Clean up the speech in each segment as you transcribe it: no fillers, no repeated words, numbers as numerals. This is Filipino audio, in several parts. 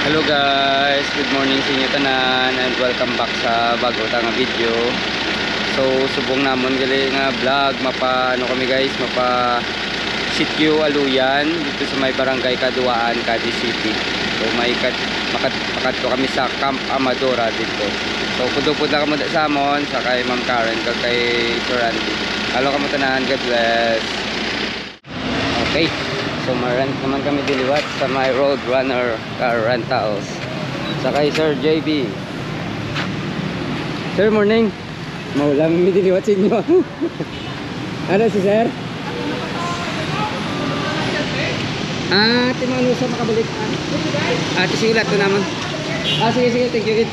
Hello guys, good morning sa inyo tanan and welcome back sa bago ta nga video. So subong namon gali nga vlog mapa kami guys, mapa sitio Aluyan dito sa may barangay Kaduaan, Cadiz City. So may makat ko kami sa Camp Amadora dito. So pudupod na kamo sa amon sa kay Ma'am Karen kag kay Sir Randy. Hello kamo tanan, God bless. Okay. So marant naman kami diliwat sa my Roadrunner car rentals. Sa kay Sir JB. Sir, morning. Maulang mi diliwat sa inyo. Ano si Sir? Timano sa makabalik. Sige lahat ko naman. Sige, thank you kid.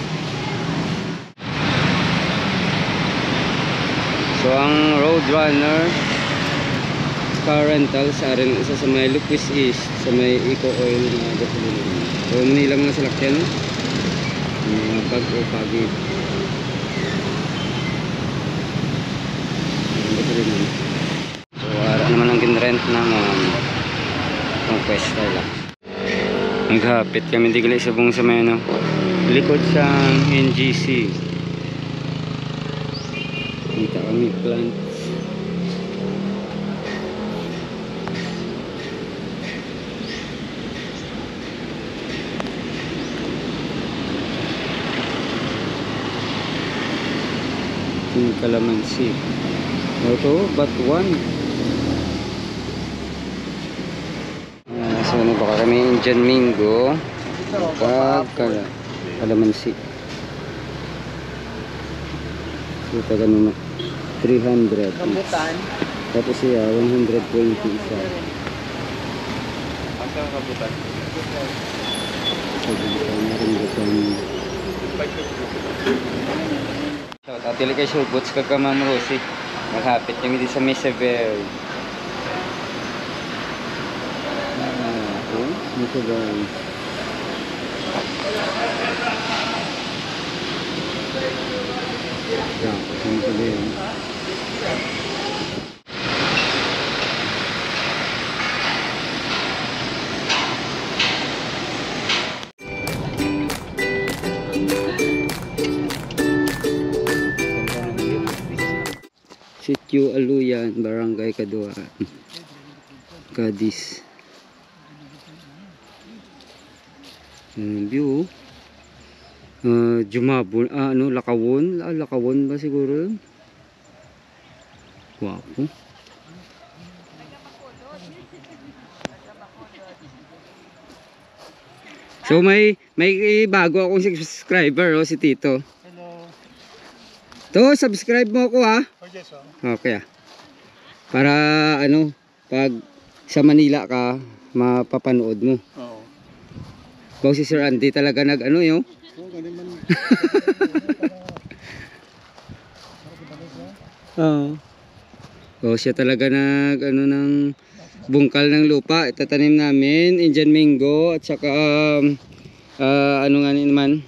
So ang Roadrunner car rentals arin isa sa may Lucas East sa may Eco Oil na gasolina. So nilang na salakyan mga pag-upagid gasolina. So ara naman ang ginrent ng Conquesta lang. Naghapit kami digli sa buong sa may likod sa NGC. Kita kami plant. Kalamansi. Ito, batuan. So ano baka kami Indian Mingo pag kalamansi. So ito ganun 300. Rambutan. Tapos siya 120 isa. Ang rambutan. So dito na rambutan. So, tatili kay Showboats kag Ma'am Rosie. Maghapit kami din sa Misever. Misever. Misever. Sitio Aluyan, Barangay Kaduaan, Cadiz. View. Jumabon, Lakawon. Lakawon ba siguro? Wapo. So may bago akong subscriber si Tito. To, subscribe mo ako ha. Okay. Para pag sa Manila ka, mapapanood mo. Oo. Baw si Sir Andy talaga yo. Oo. Siya talaga ng bungkal ng lupa. Itatanim namin Indian Mingo at saka naman?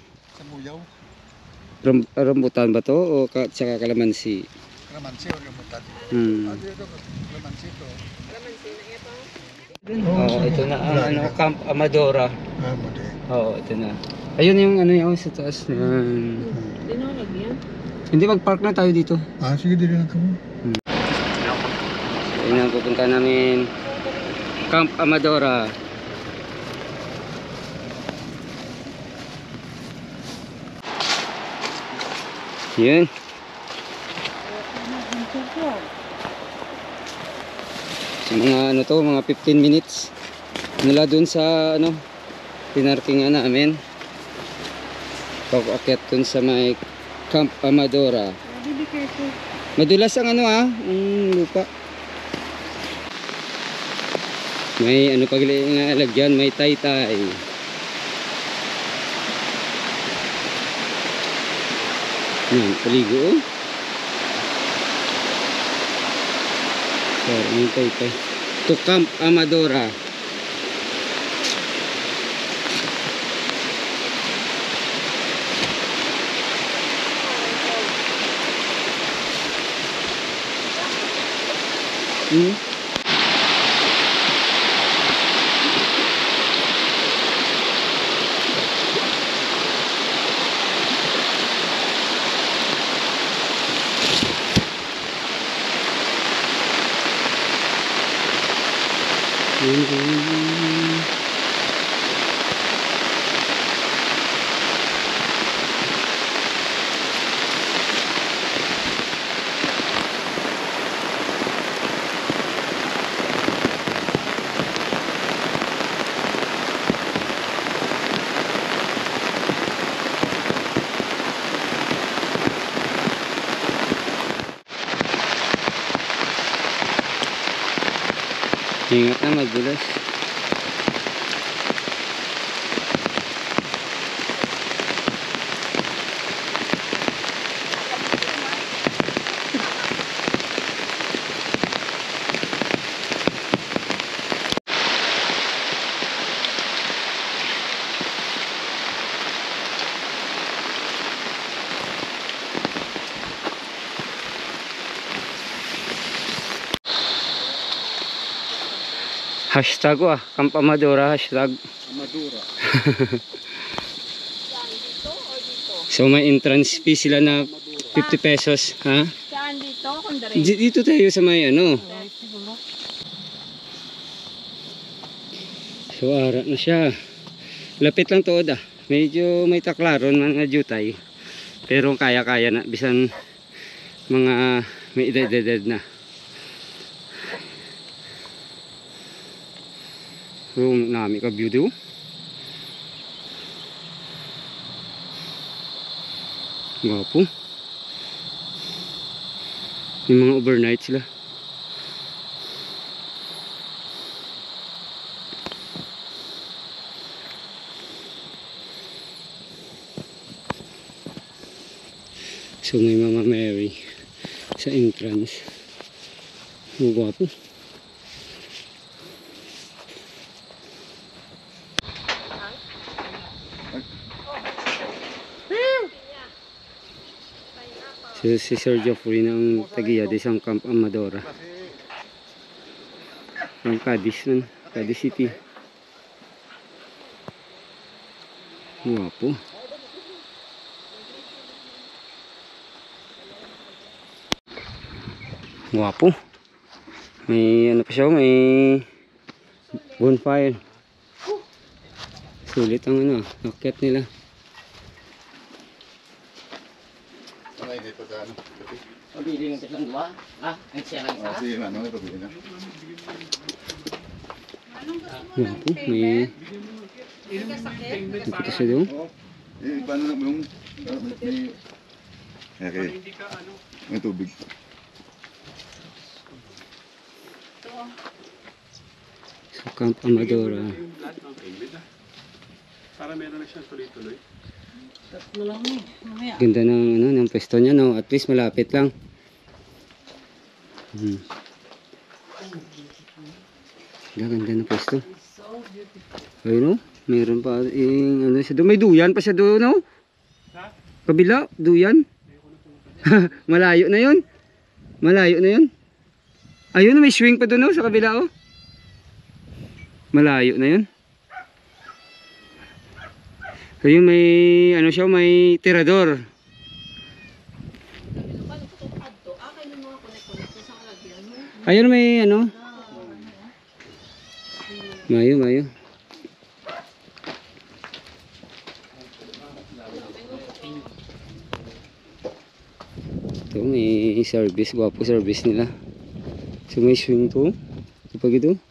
Rambutan ba to o saka kalamansi? Kalamansi o rambutan? Kalamansi to. Kalamansi na ito? Ito na ang Camp Amadora. Oo, ito na. Ayun yung yung sa taas na. Dinonag yan? Hindi, mag-park na tayo dito. Sige, dito na kami. Ayun ang pupunta namin. Camp Amadora. Yun. So mga 15 minutes mula dun sa pinarkingan namin. Pag-akyat dun sa may Camp Amadora. Madulas ang ang lupa. May pagli nga alagyan, may taytay. Yan, paligo. So, yung taytay. To Camp Amadora. Ingat na, madulas. Hashtag Camp Amadora, hashtag. Amadura. So may entrance fee sila na 50 pesos, ha? Saan dito? Kundari. Dito tayo sa may ano. So ara na siya. Lapit lang to da. Medyo may taklaron man nga jutay. Pero kaya-kaya na bisan mga may edad na. So nami ka view do. Gwapo. May mga overnight sila. So may Mama Mary sa entrance. Ang gwapo. Si Sir Geoffrey ng tagiya di sang Camp Amadora. Ang Cadiz nun, Cadiz City. Gwapo. Gwapo. May ano pa siya, may bonfire. Sulit ang ano, akyat nila. Pabili ng tatlong dua? Ah, ang siya lang isa? Sige, ano, pabili na. Gwapo, may ito siya doon. Paano na yung okay. May tubig. Sa Camp Amadora. Para meron na siyang tuloy-tuloy. Tatlo lang eh. Mamaya. Ganda ng ano ng pwesto niya, no. At least malapit lang. Ganda ng pwesto. Ayun, no. Meron pa ano siya doon. May duyan pa siya doon, no. Kabila, duyan. Malayo na 'yon. Malayo na 'yon. Ayun, may swing pa doon, no, sa kabila, oh. Malayo na 'yon. Ayun, may ano siya, may tirador. Ayun, may ano. Mayo. Ito, may service. Gwapo service nila. So may swing to. Kapag ito.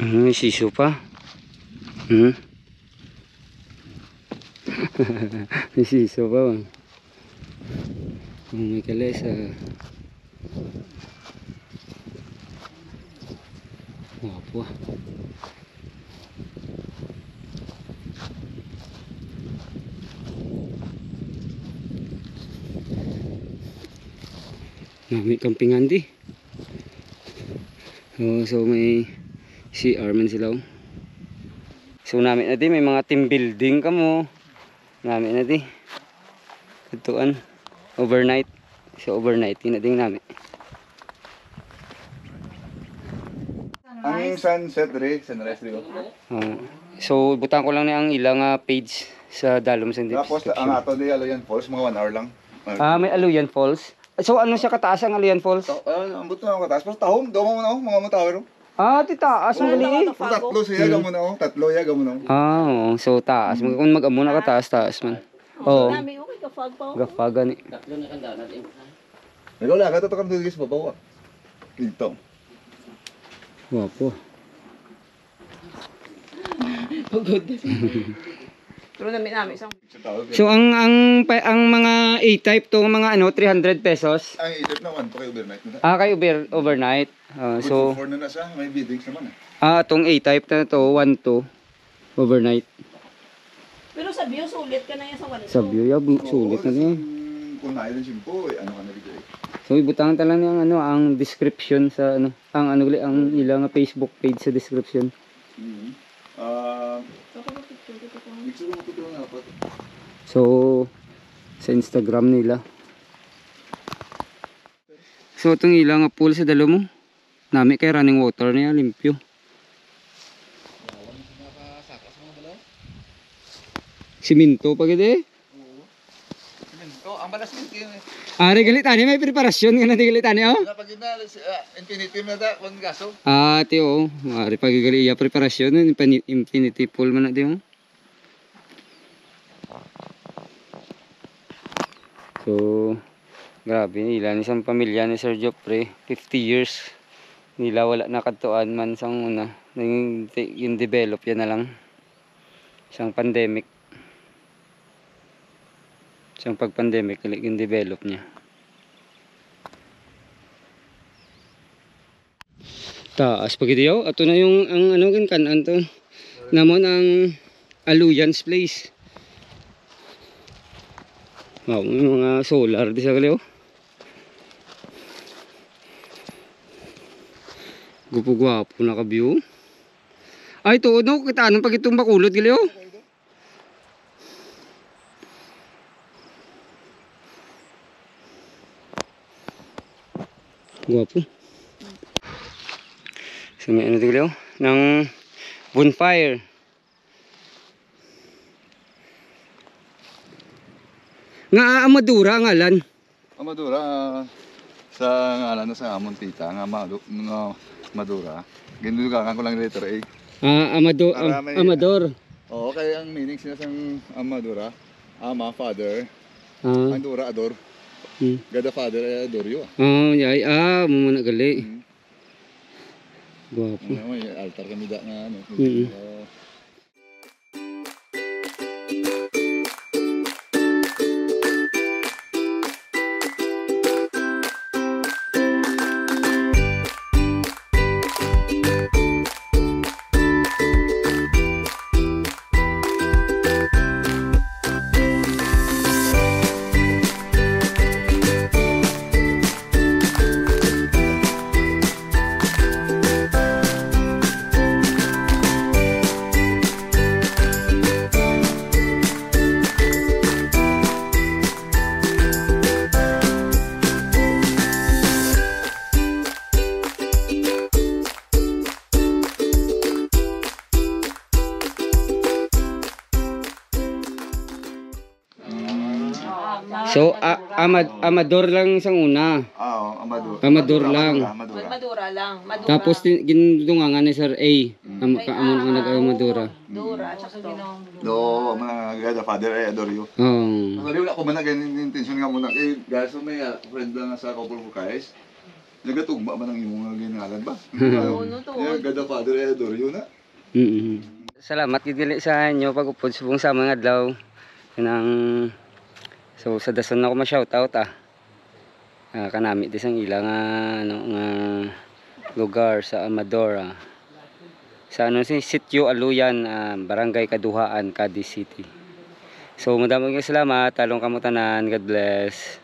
May siso pa. May siso pa bang. May kalesa. Wapo. May kampingan di. So may CR man sila. So namin na di, may mga team building ka mo. Namin na di. Ituan. Overnight. So overnight na din namin. Ang sunrise rin. So butang ko lang na ang ilang page sa Dalom Sandipis. Tapos ang ato di Aloyan Falls, mga 1 hour lang. May Aluyan Falls. So ano siya kataas ang Alian Falls? Ambot na ako kataas. Pero tahong, daw mo na ako, mga matawer. Ah, ti taas mo gali. Pero tatlo siya, gamo na ako. Tatlo ya, gamo na ako. Ah, oo. So taas. Kung mag-amo na ka taas man. Oo. Dami, okay ka fog pa. Gafaga ni. Tatlo na kanda natin. Ikaw lang, kato ka nagigis babaw. Dito. Wapo. Pero namin isang. So ang mga A-type to mga ano 300 pesos. Ang isip na 1 pa kayo overnight na. Ah, kay overnight. So 4 na siya, may biddings naman itong A-type na to 1-2 overnight. Pero sa view, sulit ka na yan sa 1. Sa view ya sulit na niya. Kung naayos yung simpo, ano ka na bigay. So ibutangan ta lang yung ano ang description sa ano ang ilang Facebook page sa description. Picture mo ito nga po. So sa Instagram nila. So itong ilang pool sa dalo mo. Nami kay running water niya limpyo. Siminto pa gid Ang balas nito yun Ari galit ani may preparasyon nga na di galit ani oh. Kapag yun na, infinity na da, kung gaso. Ah, tiyo. Ari pagigali iya preparasyon infinity pool man na di mo. So, grabe nila isang pamilya ni Sir Jopre, 50 years nila wala nakatuan man sang una. Yung develop yan na lang. Isang pandemic. Isang pag-pandemic yung develop niya. Taas pag itiyo. Ato na yung ang ano kanan to. Namon ang Aluyans Place. Wow, may mga solar di sa kaliw. Gupo-guwapo na ka-view. Ay, ito, no, kita anong pag itong bakulot kaliw. Guwapo. So may ano dito ng bonfire. Nga Amadura ngalan. Amadura, sa ngalan na sa amon tita, nga Madura. Ginudugangan ko lang letter A. Amador. Oo, kaya ang meaning siya sang Amadura, Ama, Father, Ah. Andura, Ador. God the Father, adore you. Oh, yay. Mumuna gali. Guwapo. May altar kami da nga ano. So, Amador lang isang una. Oo, Amadura. Amador lang. Amadura. Madura lang. Madura. Tapos ginungangan ni Sir A. Amon ang nag-Amadura. Dura. Sakto. Do, mga God the Father, adore you. Oh. Ang wala ko man na ganyan intention nga muna kay guys, may friend na sa couple for guys. Nagatugma man ang imong ginalan ba? God the Father, adore you na. Salamat gid gali sa inyo pag-upod subong sa mga adlaw. So sa dason na ako ma-shoutout kanami di sang ilang lugar sa Amadora. Sa Sitio Aluyan, Barangay Kaduhaan, Cadiz City. So madaming salamat, talong kamutanan. God bless.